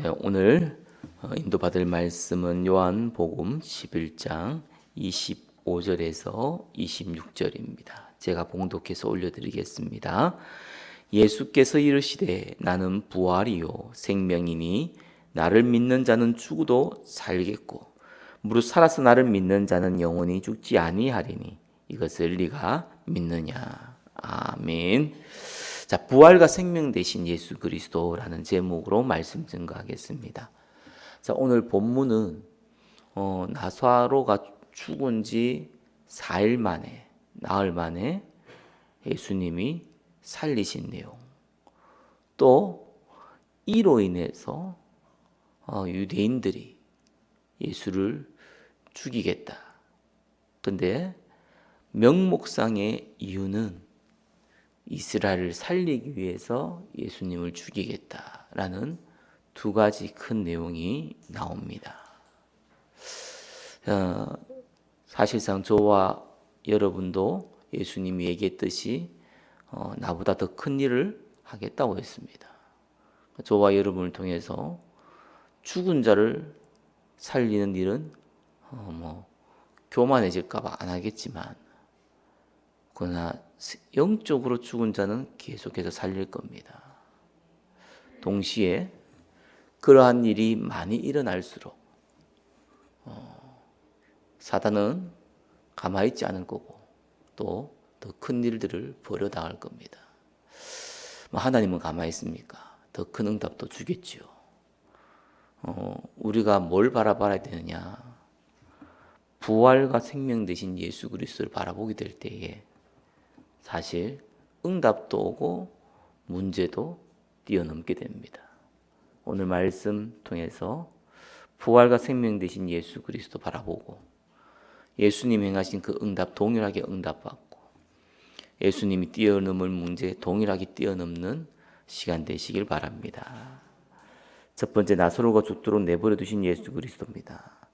네, 오늘 인도받을 말씀은 요한복음 11장 25절에서 26절입니다. 제가 봉독해서 올려드리겠습니다. 예수께서 이르시되 나는 부활이요 생명이니 나를 믿는 자는 죽어도 살겠고 무릇 살아서 나를 믿는 자는 영원히 죽지 아니하리니 이것을 네가 믿느냐. 아멘. 자, 부활과 생명 되신 예수 그리스도라는 제목으로 말씀 증거하겠습니다. 자, 오늘 본문은 나사로가 죽은 지 4일 만에, 나흘 만에 예수님이 살리신 내용. 또 이로 인해서 유대인들이 예수를 죽이겠다. 근데 명목상의 이유는 이스라엘을 살리기 위해서 예수님을 죽이겠다라는 두 가지 큰 내용이 나옵니다. 사실상 저와 여러분도 예수님이 얘기했듯이 나보다 더 큰 일을 하겠다고 했습니다. 저와 여러분을 통해서 죽은 자를 살리는 일은 교만해질까 봐 안 하겠지만 그러나 영적으로 죽은 자는 계속해서 살릴 겁니다. 동시에 그러한 일이 많이 일어날수록 사단은 가만히 있지 않을 거고 또 더 큰 일들을 벌여 나갈 겁니다. 하나님은 가만히 있습니까? 더 큰 응답도 주겠지요. 우리가 뭘 바라봐야 되느냐? 부활과 생명 되신 예수 그리스도를 바라보게 될 때에 사실 응답도 오고 문제도 뛰어넘게 됩니다. 오늘 말씀 통해서 부활과 생명 되신 예수 그리스도 바라보고 예수님 행하신 그 응답 동일하게 응답받고 예수님이 뛰어넘을 문제 동일하게 뛰어넘는 시간 되시길 바랍니다. 첫 번째, 나사로가 죽도록 내버려 두신 예수 그리스도입니다.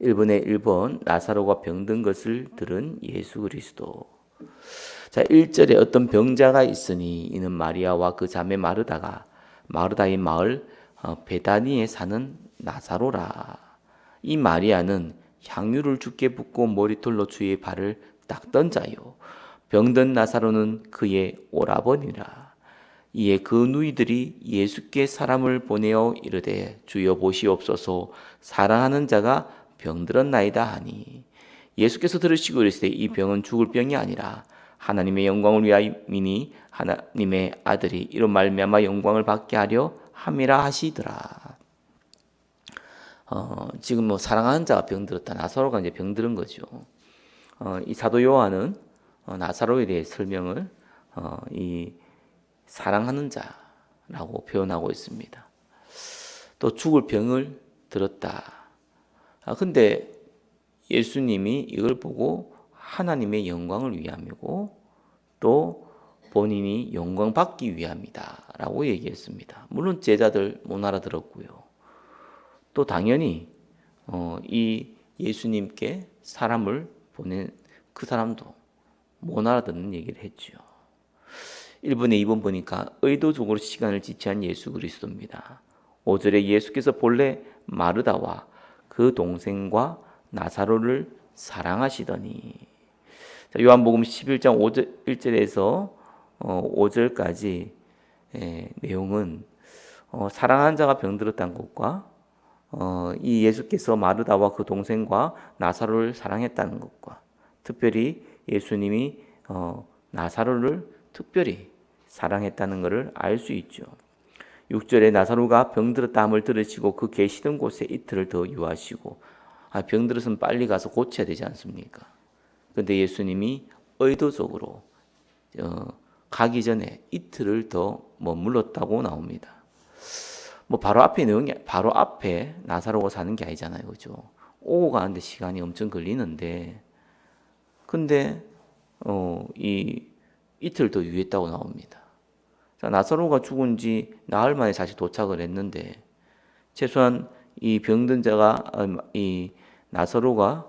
1번에 1번, 나사로가 병든 것을 들은 예수 그리스도. 자, 1절에 어떤 병자가 있으니 이는 마리아와 그 자매 마르다의 마을 베다니에 사는 나사로라. 이 마리아는 향유를 주께 붓고 머리털로 주의 발을 닦던 자요 병든 나사로는 그의 오라버니라. 이에 그 누이들이 예수께 사람을 보내어 이르되 주여 보시옵소서 사랑하는 자가 병들었나이다 하니 예수께서 들으시고 이르시되 이 병은 죽을 병이 아니라 하나님의 영광을 위하여이니 하나님의 아들이 이로 말미암아 영광을 받게 하려 함이라 하시더라. 지금 사랑하는 자가 병들었다. 나사로가 이제 병들은 거죠. 이 사도 요한은 나사로에 대해 설명을 이 사랑하는 자라고 표현하고 있습니다. 또 죽을 병을 들었다. 근데 예수님이 이걸 보고 하나님의 영광을 위함이고 또 본인이 영광 받기 위함이다 라고 얘기했습니다. 물론 제자들 못 알아들었고요. 또 당연히 이 예수님께 사람을 보낸 그 사람도 못 알아듣는 얘기를 했죠. 1번에 2번 보니까 의도적으로 시간을 지체한 예수 그리스도입니다. 5절에 예수께서 본래 마르다와 그 동생과 나사로를 사랑하시더니. 자, 요한복음 11장 1절에서 5절까지 내용은 사랑하는 자가 병들었다는 것과 이 예수께서 마르다와 그 동생과 나사로를 사랑했다는 것과 특별히 예수님이 나사로를 특별히 사랑했다는 것을 알 수 있죠. 6절에 나사로가 병들었다 함을 들으시고 그 계시던 곳에 이틀을 더 유하시고 병들었으면 빨리 가서 고쳐야 되지 않습니까? 그런데 예수님이 의도적으로 가기 전에 이틀을 더 머물렀다고 나옵니다. 바로 앞에 내용이 바로 앞에 나사로가 사는 게 아니잖아요, 그죠? 오고 가는데 시간이 엄청 걸리는데, 근데 이 이틀 더 유했다고 나옵니다. 자, 나사로가 죽은 지 나흘 만에 다시 도착을 했는데 최소한 이 병든 자가 이 나사로가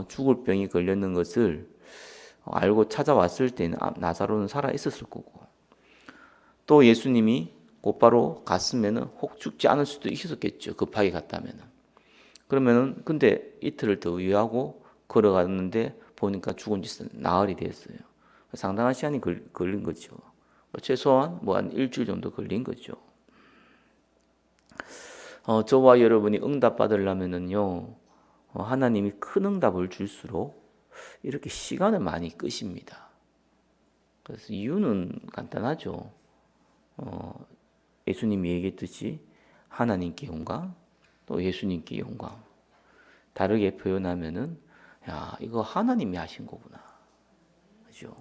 죽을 병이 걸렸는 것을 알고 찾아왔을 때는 나사로는 살아 있었을 거고 또 예수님이 곧바로 갔으면은 혹 죽지 않을 수도 있었겠죠. 급하게 갔다면은. 그러면은 근데 이틀을 더 유의하고 걸어갔는데 보니까 죽은 지 나흘이 됐어요. 상당한 시간이 걸린 거죠. 최소한 뭐 한 일주일 정도 걸린 거죠. 저와 여러분이 응답 받으려면은요, 하나님이 큰 응답을 줄수록 이렇게 시간을 많이 끄십니다. 그래서 이유는 간단하죠. 예수님이 얘기했듯이 하나님께 영광, 또 예수님께 영광. 다르게 표현하면은, 야, 이거 하나님이 하신 거구나. 그죠?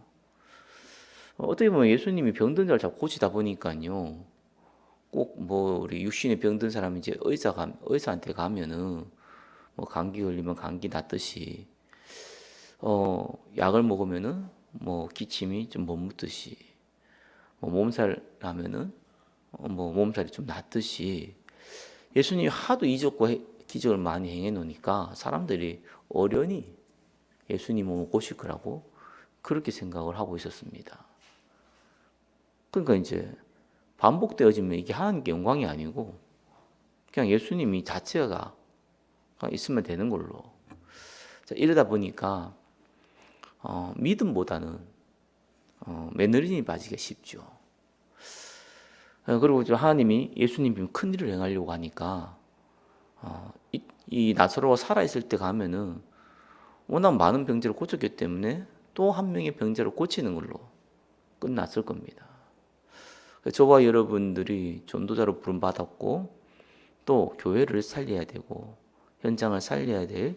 어떻게 보면 예수님이 병든 자를 자꾸 고치다 보니까요, 꼭 뭐 우리 육신에 병든 사람이 이제 의사한테 가면은 뭐 감기 걸리면 감기 낫듯이 약을 먹으면은 뭐 기침이 좀 멈듯이 뭐 몸살 나면은 뭐 몸살이 좀 낫듯이 예수님이 하도 이적과 기적을 많이 행해 놓으니까 사람들이 어련히 예수님 몸을 고칠 거라고 그렇게 생각을 하고 있었습니다. 그러니까 이제 반복되어지면 이게 하나님께 영광이 아니고 그냥 예수님이 자체가 있으면 되는 걸로. 자, 이러다 보니까 믿음보다는 매너리즘이 빠지기가 쉽죠. 그리고 하나님이 예수님이 큰 일을 행하려고 하니까 이 나사로가 살아있을 때 가면은 워낙 많은 병자를 고쳤기 때문에 또 한 명의 병자를 고치는 걸로 끝났을 겁니다. 저와 여러분들이 전도자로 부름받았고 또 교회를 살려야 되고 현장을 살려야 될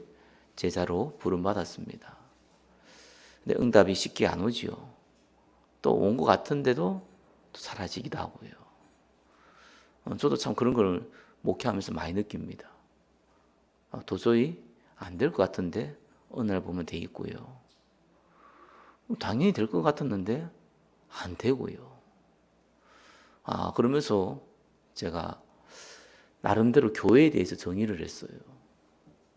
제자로 부름받았습니다. 근데 응답이 쉽게 안 오지요. 또 온 것 같은데도 또 사라지기도 하고요. 저도 참 그런 걸 목회하면서 많이 느낍니다. 도저히 안 될 것 같은데 어느 날 보면 돼 있고요. 당연히 될 것 같았는데 안 되고요. 그러면서 제가 나름대로 교회에 대해서 정의를 했어요.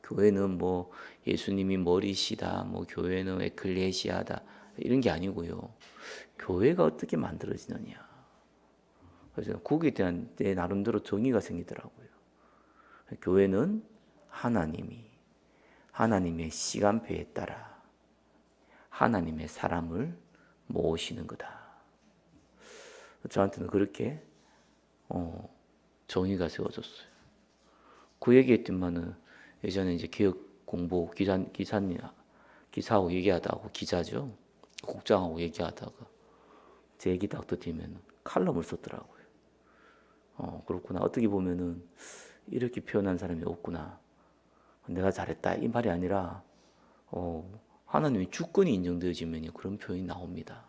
교회는 뭐 예수님이 머리시다, 뭐 교회는 에클레시아다 이런 게 아니고요. 교회가 어떻게 만들어지느냐. 그래서 거기에 대한 내 나름대로 정의가 생기더라고요. 교회는 하나님의 시간표에 따라 하나님의 사람을 모으시는 거다. 저한테는 그렇게 정의가 세워졌어요. 그 얘기했더만은 예전에 이제 개혁 공보 기사하고 얘기하다가 기자죠. 국장하고 얘기하다가 제 얘기 딱 듣으면 칼럼을 썼더라고요. 그렇구나. 어떻게 보면은 이렇게 표현한 사람이 없구나. 내가 잘했다 이 말이 아니라 하나님의 주권이 인정되어지면 그런 표현이 나옵니다.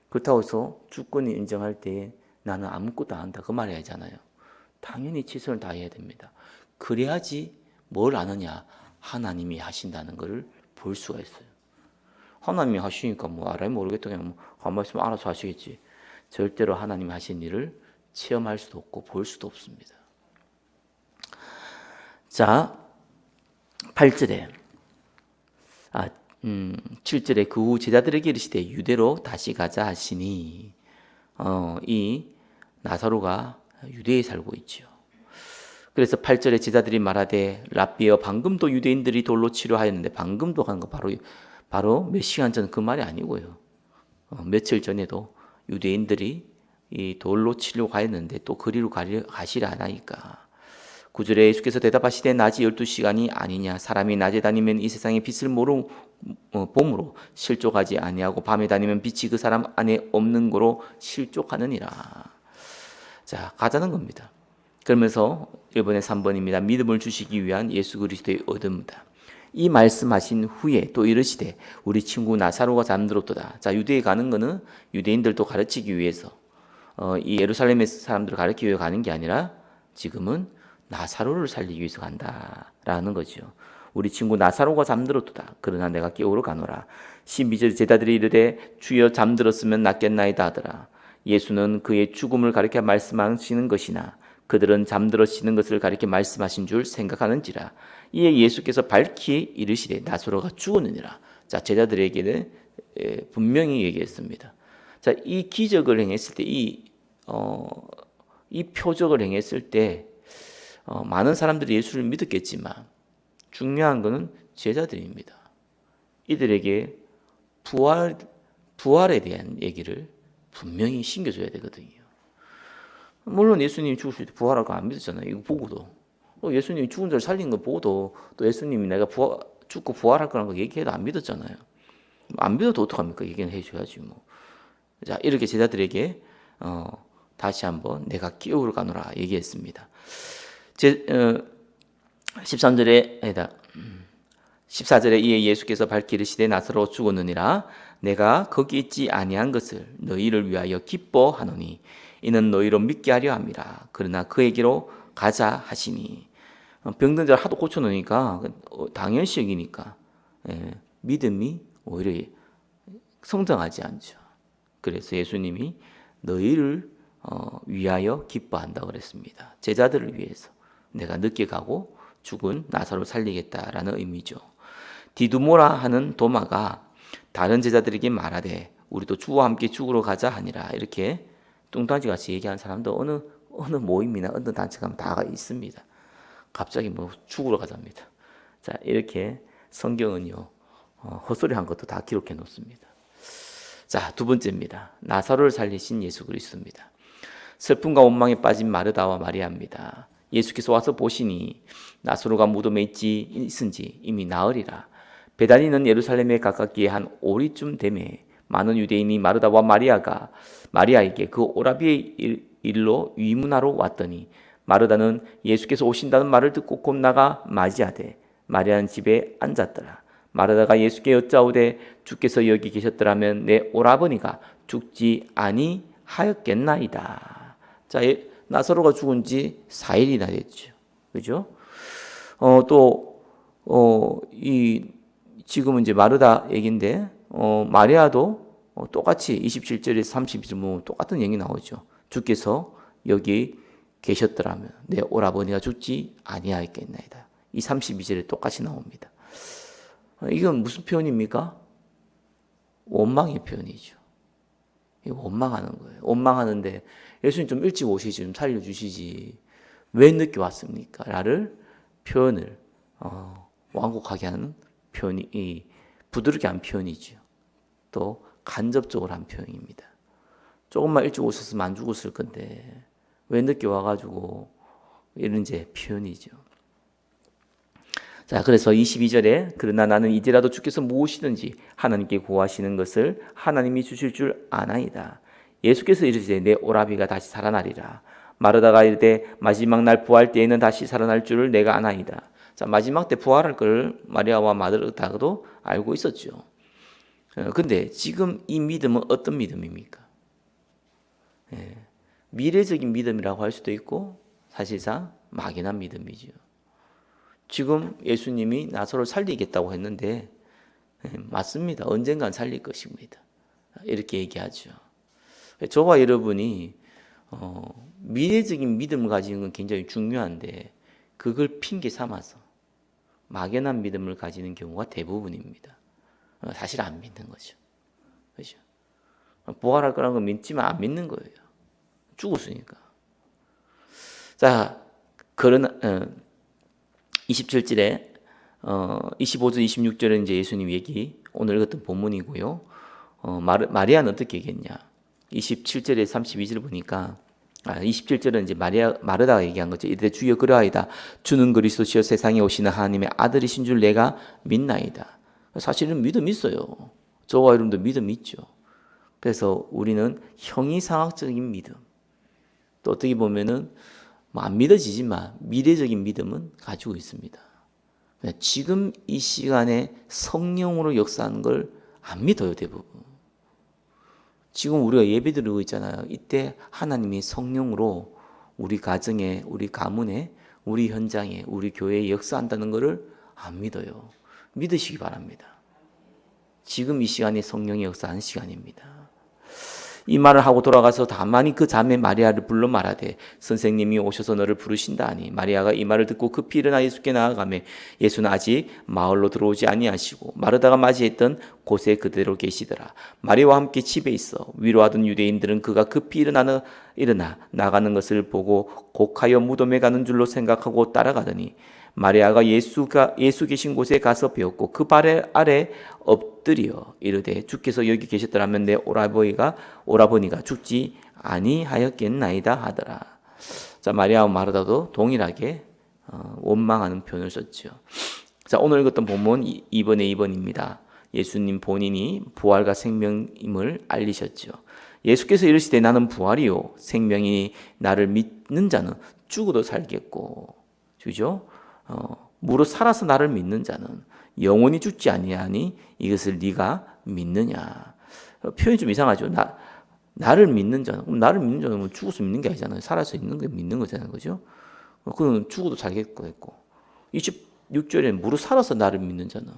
그렇다고 해서 주권이 인정할 때 나는 아무것도 안 한다 그 말이 아니잖아요. 당연히 최선을 다해야 됩니다. 그래야지 뭘 아느냐 하나님이 하신다는 것을 볼 수가 있어요. 하나님이 하시니까 뭐 알아야 모르겠다 그냥 뭐 가만히 있으면 알아서 하시겠지. 절대로 하나님이 하신 일을 체험할 수도 없고 볼 수도 없습니다. 자, 8절에 7절에 그 후 제자들에게 이르시되 유대로 다시 가자 하시니 이 나사로가 유대에 살고 있죠. 그래서 8절에 제자들이 말하되 랍비여 방금도 유대인들이 돌로 치료하였는데 방금도 한 거 바로 몇 시간 전 그 말이 아니고요. 며칠 전에도 유대인들이 이 돌로 치려고 하였는데 또 그리로 가시라 하나이까. 9절에 예수께서 대답하시되 낮이 12시간이 아니냐 사람이 낮에 다니면 이 세상의 빛을 봄으로 실족하지 아니하고 밤에 다니면 빛이 그 사람 안에 없는 거로 실족하느니라. 자, 가자는 겁니다. 그러면서 1번에 3번입니다. 믿음을 주시기 위한 예수 그리스도의 얻음이다. 이 말씀하신 후에 또 이르시되 우리 친구 나사로가 잠들었도다. 자, 유대에 가는 거는 유대인들도 가르치기 위해서 이 예루살렘의 사람들을 가르치기 위해 가는 게 아니라 지금은 나사로를 살리기 위해서 간다라는 거죠. 우리 친구 나사로가 잠들었도다. 그러나 내가 깨우러 가노라. 12절 제자들이 이르되 주여 잠들었으면 낫겠나이다 하더라. 예수는 그의 죽음을 가리켜 말씀하시는 것이나 그들은 잠들어지는 것을 가리켜 말씀하신 줄 생각하는지라. 이에 예수께서 밝히 이르시되 나사로가 죽었느니라. 자, 제자들에게는 분명히 얘기했습니다. 자, 이 기적을 행했을 때 이 이 표적을 행했을 때 많은 사람들이 예수를 믿었겠지만 중요한 것은 제자들입니다. 이들에게 부활에 대한 얘기를 분명히 신겨줘야 되거든요. 물론 예수님이 죽으실 때 부활할 거 안 믿었잖아요. 이거 보고도 예수님이 죽은 자를 살린 거 보고도 또 예수님이 내가 죽고 부활할 거라는 거 얘기해도 안 믿었잖아요. 안 믿어도 어떡합니까? 얘기는 해줘야지 뭐. 자, 이렇게 제자들에게 다시 한번 내가 기업으로 가노라 얘기했습니다. 14절에 이에 예수께서 밝히 이르시되 나사로 죽었느니라 내가 거기 있지 아니한 것을 너희를 위하여 기뻐하노니 이는 너희로 믿게 하려 함이라. 그러나 그에게로 가자 하시니 병든 자를 하도 고쳐놓으니까 당연시 여기니까 믿음이 오히려 성장하지 않죠. 그래서 예수님이 너희를 위하여 기뻐한다고 그랬습니다. 제자들을 위해서 내가 늦게 가고 죽은 나사로를 살리겠다라는 의미죠. 디두모라 하는 도마가 다른 제자들에게 말하되 우리도 주와 함께 죽으러 가자 하니라. 이렇게 뚱딴지같이 얘기하는 사람도 어느 모임이나 어느 단체 가면 다 있습니다. 갑자기 뭐 죽으러 가자입니다. 자, 이렇게 성경은요 헛소리한 것도 다 기록해 놓습니다. 자, 두 번째입니다. 나사로를 살리신 예수 그리스도입니다. 슬픔과 원망에 빠진 마르다와 마리아입니다. 예수께서 와서 보시니 나사로가 무덤에 있은지 이미 나으리라. 베다니는 예루살렘에 가깝기에 한 오리쯤 되매 많은 유대인이 마르다와 마리아에게 그 오라비의 일로 위문하러 왔더니 마르다는 예수께서 오신다는 말을 듣고 곧 나가 맞이하되 마리아는 집에 앉았더라. 마르다가 예수께 여짜오되 주께서 여기 계셨더라면 내 오라버니가 죽지 아니하였겠나이다. 자, 나사로가 죽은 지 4일이나 됐죠. 그죠? 지금은 이제 마르다 얘기인데, 마리아도 똑같이 27절에서 32절 보면 똑같은 얘기 나오죠. 주께서 여기 계셨더라면 내 오라버니가 죽지 아니하였겠나이다. 이 32절에 똑같이 나옵니다. 이건 무슨 표현입니까? 원망의 표현이죠. 원망하는 거예요. 원망하는데 예수님 좀 일찍 오시지, 좀 살려주시지. 왜 늦게 왔습니까? 라를 표현을 완곡하게 하는 표현이 부드럽게 한 표현이죠. 또 간접적으로 한 표현입니다. 조금만 일찍 오셨으면 안 죽었을 건데 왜 늦게 와가지고 이런 이제 표현이죠. 자, 그래서 22절에 그러나 나는 이제라도 주께서 무엇이든지 하나님께 구하시는 것을 하나님이 주실 줄 아나이다. 예수께서 이르시되 내 오라비가 다시 살아나리라. 마르다가 이르되 마지막 날 부활 때에는 다시 살아날 줄을 내가 아나이다. 자, 마지막 때 부활할 걸 마리아와 마르다도 알고 있었죠. 근데 지금 이 믿음은 어떤 믿음입니까? 미래적인 믿음이라고 할 수도 있고 사실상 막연한 믿음이죠. 지금 예수님이 나사로를 살리겠다고 했는데 맞습니다. 언젠간 살릴 것입니다. 이렇게 얘기하죠. 저와 여러분이 미래적인 믿음을 가지는 건 굉장히 중요한데 그걸 핑계 삼아서 막연한 믿음을 가지는 경우가 대부분입니다. 사실 안 믿는 거죠. 그렇죠? 부활할 거라는 건 믿지만 안 믿는 거예요. 죽었으니까. 자, 그러나 27절에 25절 26절에 이제 예수님 얘기 오늘 읽었던 본문이고요. 마리아는 어떻게 얘기했냐? 27절에 32절 보니까 27절은 이제 마르다가 얘기한 거죠. 이때 주여 그러하이다. 주는 그리스도시여 세상에 오시는 하나님의 아들이신 줄 내가 믿나이다. 사실은 믿음 있어요. 저와 여러분도 믿음 있죠. 그래서 우리는 형이상학적인 믿음, 또 어떻게 보면은 안 믿어지지만 미래적인 믿음은 가지고 있습니다. 지금 이 시간에 성령으로 역사하는 걸 안 믿어요, 대부분. 지금 우리가 예배드리고 있잖아요. 이때 하나님이 성령으로 우리 가정에, 우리 가문에, 우리 현장에, 우리 교회에 역사한다는 것을 안 믿어요. 믿으시기 바랍니다. 지금 이 시간이 성령의 역사하는 시간입니다. 이 말을 하고 돌아가서 다만이 그 자매 마리아를 불러 말하되 선생님이 오셔서 너를 부르신다 하니 마리아가 이 말을 듣고 급히 일어나 예수께 나아가매 예수는 아직 마을로 들어오지 아니하시고 마르다가 맞이했던 곳에 그대로 계시더라. 마리아와 함께 집에 있어 위로하던 유대인들은 그가 급히 일어나 나가는 것을 보고 곡하여 무덤에 가는 줄로 생각하고 따라가더니 마리아가 예수 계신 곳에 가서 배웠고 그 발 아래 엎드려 이르되 주께서 여기 계셨더라면 내 오라버니가 죽지 아니하였겠나이다 하더라. 자, 마리아와 마르다도 동일하게 원망하는 표현을 썼죠. 자, 오늘 읽었던 본문 2번의 2번입니다. 예수님 본인이 부활과 생명임을 알리셨죠. 예수께서 이르시되 나는 부활이요 생명이 나를 믿는 자는 죽어도 살겠고, 그죠? 무릇 살아서 나를 믿는 자는 영원히 죽지 아니하니 이것을 네가 믿느냐. 표현이 좀 이상하죠. 나를 믿는 자는, 그럼 나를 믿는 자는 죽어서 믿는 게 아니잖아요. 살아서 있는 거 믿는 거잖아요, 그죠? 그는 죽어도 살겠고 했고, 26절에 무릇 살아서 나를 믿는 자는,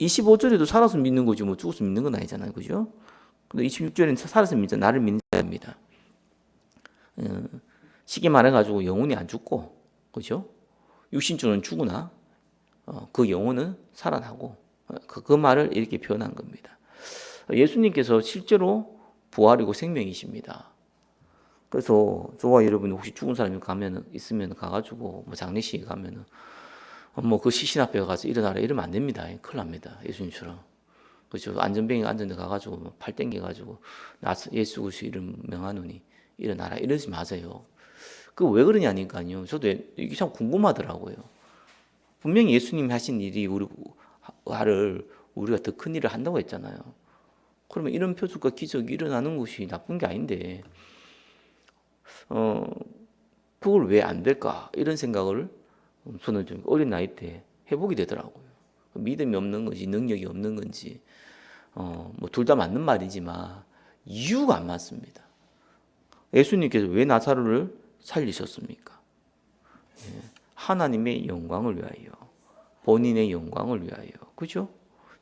25절에도 살아서 믿는 거지 뭐 죽어서 믿는 건 아니잖아요, 그죠? 근데 26절에는 살아서 믿는 자, 나를 믿는 자입니다. 쉽게 말해가지고 영혼이 안 죽고, 그죠? 육신주는 죽으나 그 영혼은 살아나고, 그 말을 이렇게 표현한 겁니다. 예수님께서 실제로 부활이고 생명이십니다. 그래서 저와 여러분 혹시 죽은 사람이 있으면 가가지고 뭐 장례식에 가면은 뭐 그 시신 앞에 가서 일어나라 이러면 안 됩니다. 큰일 납니다. 예수님처럼. 그렇죠. 안전병이 앉은 데 가가지고 뭐 팔 땡겨가지고 나 예수 그리스도 이름 명하노니 일어나라 이러지 마세요. 그 왜 그러냐니까요. 저도 이게 참 궁금하더라고요. 분명히 예수님이 하신 일이 우리가 더 큰 일을 한다고 했잖아요. 그러면 이런 표적과 기적이 일어나는 것이 나쁜 게 아닌데 그걸 왜 안 될까 이런 생각을 저는 좀 어린 나이 때 해보게 되더라고요. 믿음이 없는 건지 능력이 없는 건지 뭐 둘 다 맞는 말이지만 이유가 안 맞습니다. 예수님께서 왜 나사로를 살리셨습니까? 하나님의 영광을 위하여, 본인의 영광을 위하여, 그죠?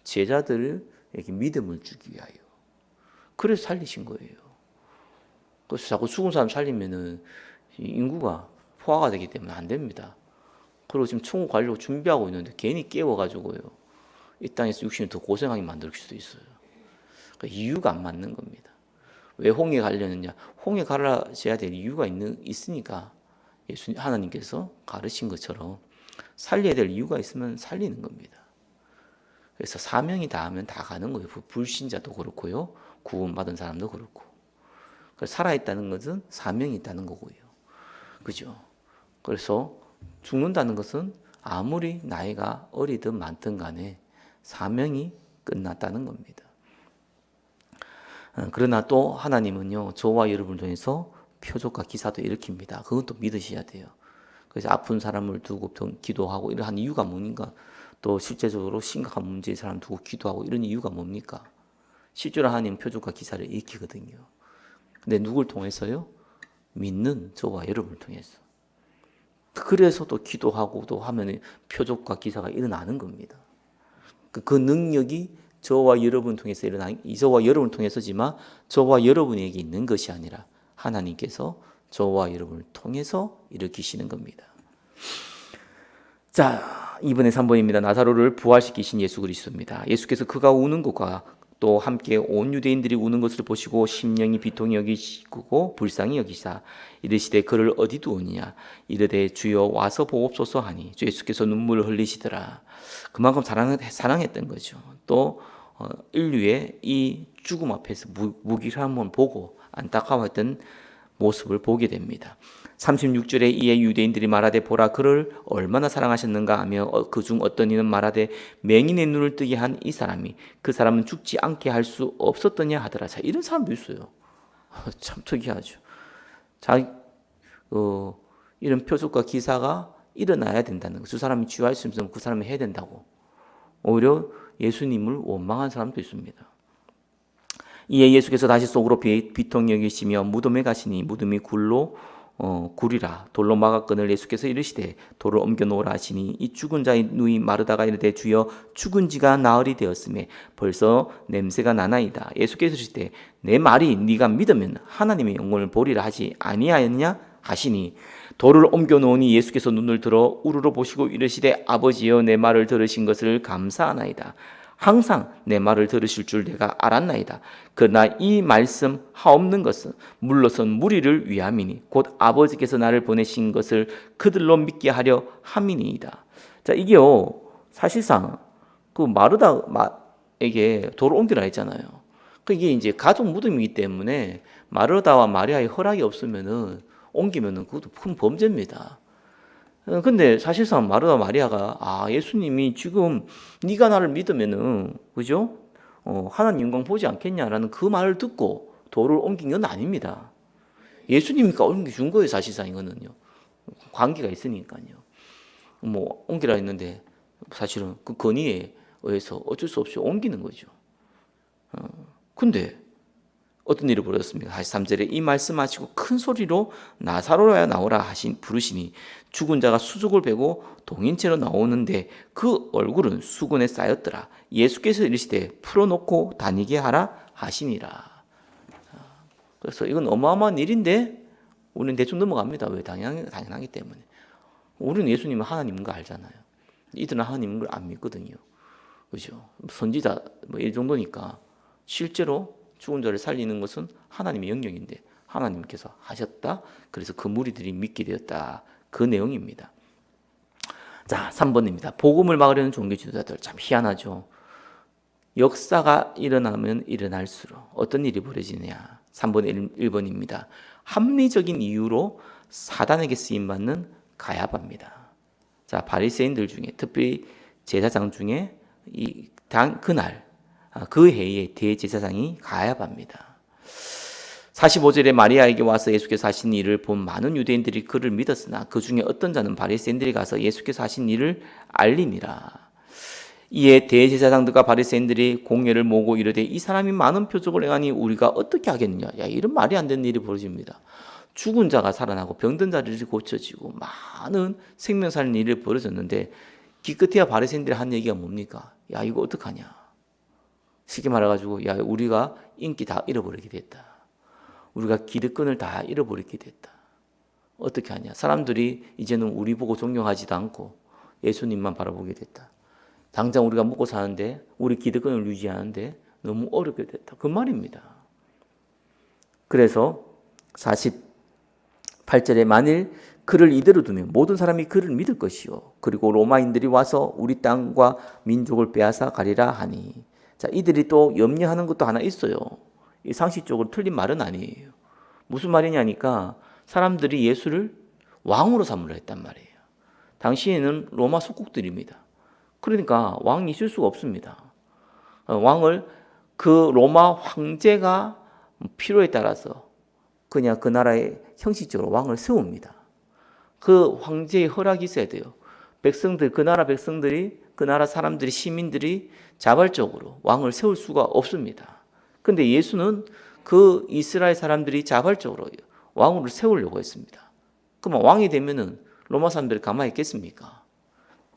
제자들에게 믿음을 주기 위하여. 그래서 살리신 거예요. 그래서 자꾸 죽은 사람 살리면은 인구가 포화가 되기 때문에 안 됩니다. 그리고 지금 천국 가려고 준비하고 있는데 괜히 깨워가지고요, 이 땅에서 육신을 더 고생하게 만들 수도 있어요. 그러니까 이유가 안 맞는 겁니다. 왜 홍해 가려느냐? 홍해 가르쳐야 될 이유가 있으니까 하나님께서 가르친 것처럼 살려야 될 이유가 있으면 살리는 겁니다. 그래서 사명이 닿으면 다 가는 거예요. 불신자도 그렇고요, 구원받은 사람도 그렇고. 살아있다는 것은 사명이 있다는 거고요, 그죠? 그래서 죽는다는 것은 아무리 나이가 어리든 많든 간에 사명이 끝났다는 겁니다. 그러나 또 하나님은요, 저와 여러분을 통해서 표적과 기사도 일으킵니다. 그건 또 믿으셔야 돼요. 그래서 아픈 사람을 두고 기도하고 이러한 이유가 뭡니까? 또 실제적으로 심각한 문제의 사람 두고 기도하고 이런 이유가 뭡니까? 실제로 하나님 표적과 기사를 일으키거든요. 근데 누굴 통해서요? 믿는 저와 여러분을 통해서. 그래서 또 기도하고 또 하면 표적과 기사가 일어나는 겁니다. 그 능력이 저와 여러분 통해서 저와 여러분을 통해서지만 저와 여러분에게 있는 것이 아니라 하나님께서 저와 여러분을 통해서 일으키시는 겁니다. 자, 이번에 3번입니다. 나사로를 부활시키신 예수 그리스도입니다. 예수께서 그가 우는 것과 또 함께 온 유대인들이 우는 것을 보시고 심령이 비통히 여기시고 불쌍히 여기사 이르시되 그를 어디 두었느냐 이르되 주여 와서 보옵소서 하니 주 예수께서 눈물을 흘리시더라. 그만큼 사랑했던 거죠. 또 인류의 이 죽음 앞에서 무기함을 보고 안타까워했던 모습을 보게 됩니다. 36절에 이에 유대인들이 말하되 보라 그를 얼마나 사랑하셨는가 하며 그중 어떤 이는 말하되 맹인의 눈을 뜨게 한 이 사람이 그 사람은 죽지 않게 할 수 없었더냐 하더라. 자, 이런 사람도 있어요. 참 특이하죠. 이런 표적과 기사가 일어나야 된다는 거. 그 사람이 치유할 수 있으면 그 사람이 해야 된다고. 오히려 예수님을 원망한 사람도 있습니다. 이에 예수께서 다시 속으로 비통히 여기시며 무덤에 가시니 무덤이 굴이라 돌로 막아 끈을 예수께서 이르시되 돌을 옮겨 놓으라 하시니 이 죽은 자의 누이 마르다가 이르되 주여 죽은 지가 나흘이 되었음에 벌써 냄새가 나나이다. 예수께서 이르시되 내 말이 네가 믿으면 하나님의 영광을 보리라 하지 아니하였냐 하시니 돌을 옮겨 놓으니 예수께서 눈을 들어 우러러 보시고 이르시되 아버지여 내 말을 들으신 것을 감사하나이다. 항상 내 말을 들으실 줄 내가 알았나이다. 그러나 이 말씀 하옵는 것은 물러선 무리를 위함이니 곧 아버지께서 나를 보내신 것을 그들로 믿게 하려 함이니이다. 자, 이게요 사실상 그 마르다에게 돌을 옮기라 했잖아요. 이게 이제 가족 무덤이기 때문에 마르다와 마리아의 허락이 없으면은 옮기면은 그것도 큰 범죄입니다. 근데 사실상 마르다 마리아가 예수님이 지금 네가 나를 믿으면은 그죠? 하나님 영광 보지 않겠냐라는 그 말을 듣고 돌을 옮긴 건 아닙니다. 예수님이니까 옮겨준 거예요. 사실상 이거는요. 관계가 있으니까요. 뭐 옮기라 했는데 사실은 그 건의에 의해서 어쩔 수 없이 옮기는 거죠. 근데 어떤 일이 벌어졌습니까? 43절에 이 말씀하시고 큰 소리로 나사로야 나오라 부르시니 죽은 자가 수족을 베고 동인체로 나오는데 그 얼굴은 수건에 쌓였더라. 예수께서 이르시되 풀어놓고 다니게 하라 하시니라. 그래서 이건 어마어마한 일인데 우리는 대충 넘어갑니다. 왜? 당연하기 때문에. 우리는 예수님은 하나님인 거 알잖아요. 이들은 하나님인 걸 안 믿거든요. 그죠? 선지자 이 정도니까 실제로 죽은 자를 살리는 것은 하나님의 영역인데 하나님께서 하셨다. 그래서 그 무리들이 믿게 되었다. 그 내용입니다. 자, 3번입니다. 복음을 막으려는 종교 지도자들 참 희한하죠. 역사가 일어나면 일어날수록 어떤 일이 벌어지느냐. 3번 1번입니다. 합리적인 이유로 사단에게 쓰임받는 가야바입니다. 자, 바리새인들 중에 특별히 제사장 중에 그날 그 해의 대제사장이 가야바입니다. 45절에 마리아에게 와서 예수께서 하신 일을 본 많은 유대인들이 그를 믿었으나 그 중에 어떤 자는 바리새인들이 가서 예수께서 하신 일을 알리니라. 이에 대제사장들과 바리새인들이 공회를 모으고 이르되 이 사람이 많은 표적을 행하니 우리가 어떻게 하겠느냐. 이런 말이 안 되는 일이 벌어집니다. 죽은 자가 살아나고 병든 자들이 고쳐지고 많은 생명 살리는 일이 벌어졌는데 기껏해야 바리새인들이 한 얘기가 뭡니까? 이거 어떡하냐. 쉽게 말해가지고 우리가 인기 다 잃어버리게 됐다. 우리가 기득권을 다 잃어버리게 됐다. 어떻게 하냐. 사람들이 이제는 우리 보고 존경하지도 않고 예수님만 바라보게 됐다. 당장 우리가 먹고 사는데 우리 기득권을 유지하는데 너무 어렵게 됐다. 그 말입니다. 그래서 48절에 만일 그를 이대로 두면 모든 사람이 그를 믿을 것이요. 그리고 로마인들이 와서 우리 땅과 민족을 빼앗아 가리라 하니. 자, 이들이 또 염려하는 것도 하나 있어요. 이 상식적으로 틀린 말은 아니에요. 무슨 말이냐니까 사람들이 예수를 왕으로 삼으려 했단 말이에요. 당시에는 로마 속국들입니다. 그러니까 왕이 있을 수가 없습니다. 왕을 그 로마 황제가 필요에 따라서 그냥 그 나라의 형식적으로 왕을 세웁니다. 그 황제의 허락이 있어야 돼요. 그 나라 백성들이, 그 나라 사람들이, 시민들이 자발적으로 왕을 세울 수가 없습니다. 근데 예수는 그 이스라엘 사람들이 자발적으로 왕을 세우려고 했습니다. 그럼 왕이 되면은 로마 사람들이 가만히 있겠습니까?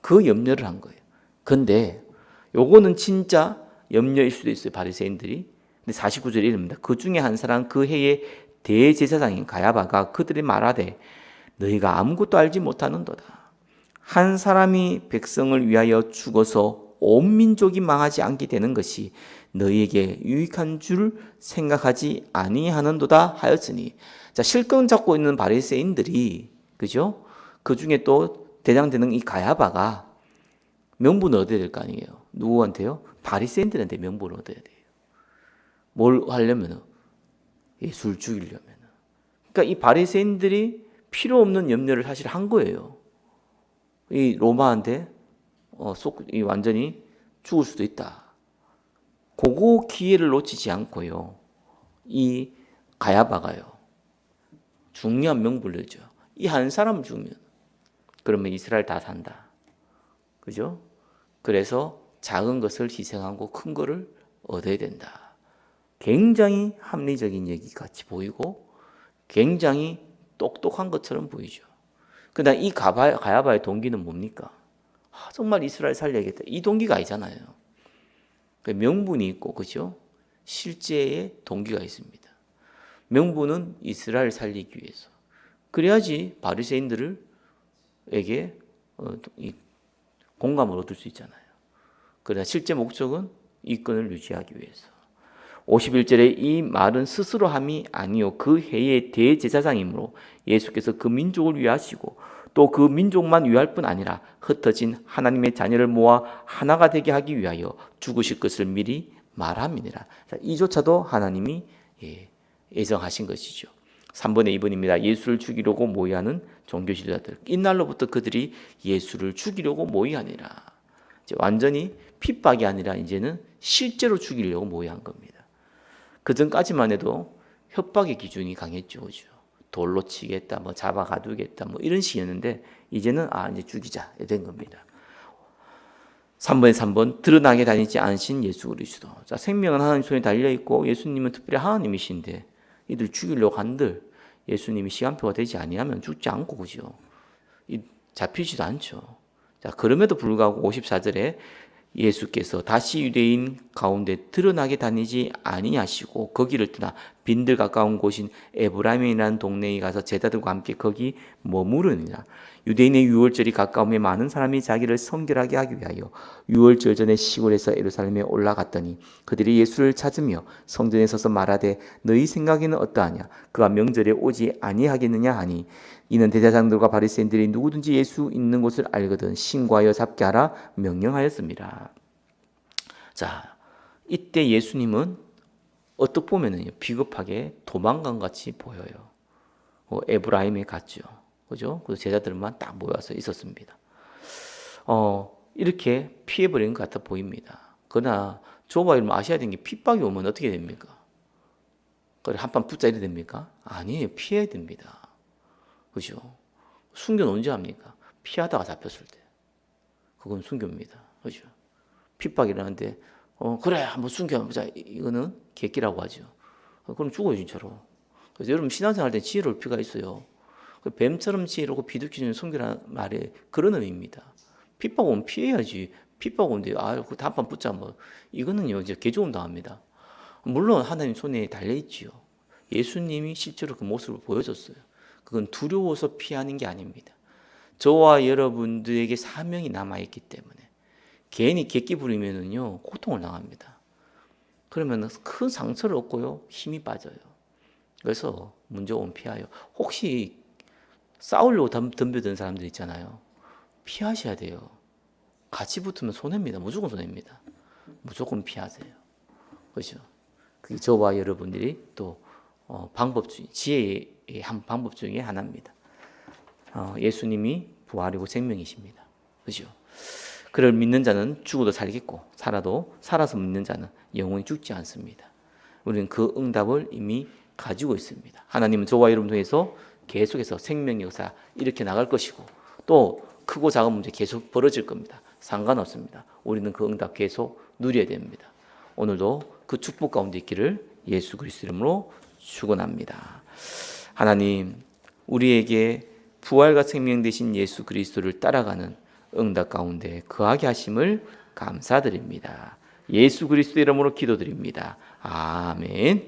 그 염려를 한 거예요. 근데 요거는 진짜 염려일 수도 있어요. 바리새인들이. 근데 49절에 이릅니다. 그 중에 한 사람 그 해의 대제사장인 가야바가 그들이 말하되 너희가 아무것도 알지 못하는도다. 한 사람이 백성을 위하여 죽어서 온 민족이 망하지 않게 되는 것이 너희에게 유익한 줄 생각하지 아니하는도다 하였으니. 자, 실권 잡고 있는 바리새인들이 그죠? 그 중에 또 대장 되는 이 가야바가 명분을 얻어야 될 거 아니에요. 누구한테요? 바리새인들한테 명분을 얻어야 돼요. 뭘 하려면은 예수를 죽이려면. 그러니까 이 바리새인들이 필요 없는 염려를 사실 한 거예요. 이 로마한테 완전히 죽을 수도 있다. 그거 기회를 놓치지 않고요. 이 가야바가요. 중요한 명분을 줘. 이 한 사람 죽으면 그러면 이스라엘 다 산다. 그죠? 그래서 작은 것을 희생하고 큰 것을 얻어야 된다. 굉장히 합리적인 얘기 같이 보이고 굉장히 똑똑한 것처럼 보이죠. 그러나 이 가야바의 동기는 뭡니까? 정말 이스라엘 살려야겠다. 이 동기가 아니잖아요. 명분이 있고, 그죠? 실제의 동기가 있습니다. 명분은 이스라엘 살리기 위해서. 그래야지 바리새인들에게 공감을 얻을 수 있잖아요. 그러나 실제 목적은 이권을 유지하기 위해서. 51절에 이 말은 스스로 함이 아니요 그 해의 대제사장이므로 예수께서 그 민족을 위하시고 또 그 민족만 위할 뿐 아니라 흩어진 하나님의 자녀를 모아 하나가 되게 하기 위하여 죽으실 것을 미리 말함이니라. 이조차도 하나님이 예정하신 것이죠. 3번의 2번입니다. 예수를 죽이려고 모의하는 종교 지도자들. 이날로부터 그들이 예수를 죽이려고 모의하니라. 이제 완전히 핍박이 아니라 이제는 실제로 죽이려고 모의한 겁니다. 그 전까지만 해도 협박의 기준이 강했죠. 그죠? 돌로 치겠다, 뭐 잡아 가두겠다, 뭐 이런 식이었는데 이제는 이제 죽이자 된 겁니다. 3번에 3번 드러나게 다니지 않으신 예수 그리스도. 자, 생명은 하나님 손에 달려 있고 예수님은 특별히 하나님이신데 이들 죽이려고 한들 예수님이 시간표가 되지 아니하면 죽지 않고 그죠? 잡히지도 않죠. 자, 그럼에도 불구하고 54절에 예수께서 다시 유대인 가운데 드러나게 다니지 아니하시고 거기를 떠나 빈들 가까운 곳인 에브라임이라는 동네에 가서 제자들과 함께 거기 머무르니라. 유대인의 유월절이 가까움에 많은 사람이 자기를 성결하게 하기 위하여 유월절 전에 시골에서 예루살렘에 올라갔더니 그들이 예수를 찾으며 성전에 서서 말하되 너희 생각에는 어떠하냐 그가 명절에 오지 아니하겠느냐 하니 이는 대제사장들과 바리새인들이 누구든지 예수 있는 곳을 알거든 신고하여 잡게 하라 명령하였습니다. 자, 이때 예수님은 어떻게 보면은 비겁하게 도망간 같이 보여요. 에브라임에 갔죠. 그죠? 그 제자들만 딱 모여서 있었습니다. 이렇게 피해버린 것 같아 보입니다. 그러나 저와 여러분 아셔야 되는 게 핍박이 오면 어떻게 됩니까? 그래 한판 붙자 이래 됩니까? 아니에요. 피해야 됩니다. 그죠? 순교는 언제 합니까? 피하다가 잡혔을 때. 그건 순교입니다. 그죠? 핍박이 일어나는데 그래 한번 순교해보자. 이거는 객기라고 하죠. 그럼 죽어요 진짜로. 그래서 여러분 신앙생활 때 지혜로울 필요가 있어요. 뱀처럼 지혜롭고 비둘기처럼 순교라는 말에 그런 의미입니다. 핍박 오면 피해야지. 핍박 오는데 그 한판 붙자 뭐 이거는요 이제 개조음 당합니다. 물론 하나님 손에 달려 있지요. 예수님이 실제로 그 모습을 보여줬어요. 그건 두려워서 피하는 게 아닙니다. 저와 여러분들에게 사명이 남아있기 때문에 괜히 객기 부리면은요 고통을 당합니다. 그러면 큰 상처를 얻고요 힘이 빠져요. 그래서 문제 오면 피하여. 혹시 싸우려고 덤벼든 사람들 있잖아요. 피하셔야 돼요. 같이 붙으면 손해입니다. 무조건 손해입니다. 무조건 피하세요. 그렇죠? 그게 저와 여러분들이 또 방법 중에 지혜의 한 방법 중에 하나입니다. 예수님이 부활이고 생명이십니다. 그죠? 그를 믿는 자는 죽어도 살겠고 살아서 믿는 자는 영원히 죽지 않습니다. 우리는 그 응답을 이미 가지고 있습니다. 하나님은 저와 여러분 통해서 계속해서 생명 역사 이렇게 나갈 것이고 또 크고 작은 문제 계속 벌어질 겁니다. 상관없습니다. 우리는 그 응답 계속 누려야 됩니다. 오늘도 그 축복 가운데 있기를 예수 그리스도 이름으로 축원합니다. 하나님 우리에게 부활과 생명 되신 예수 그리스도를 따라가는 응답 가운데 거하게 하심을 감사드립니다. 예수 그리스도 이름으로 기도드립니다. 아멘.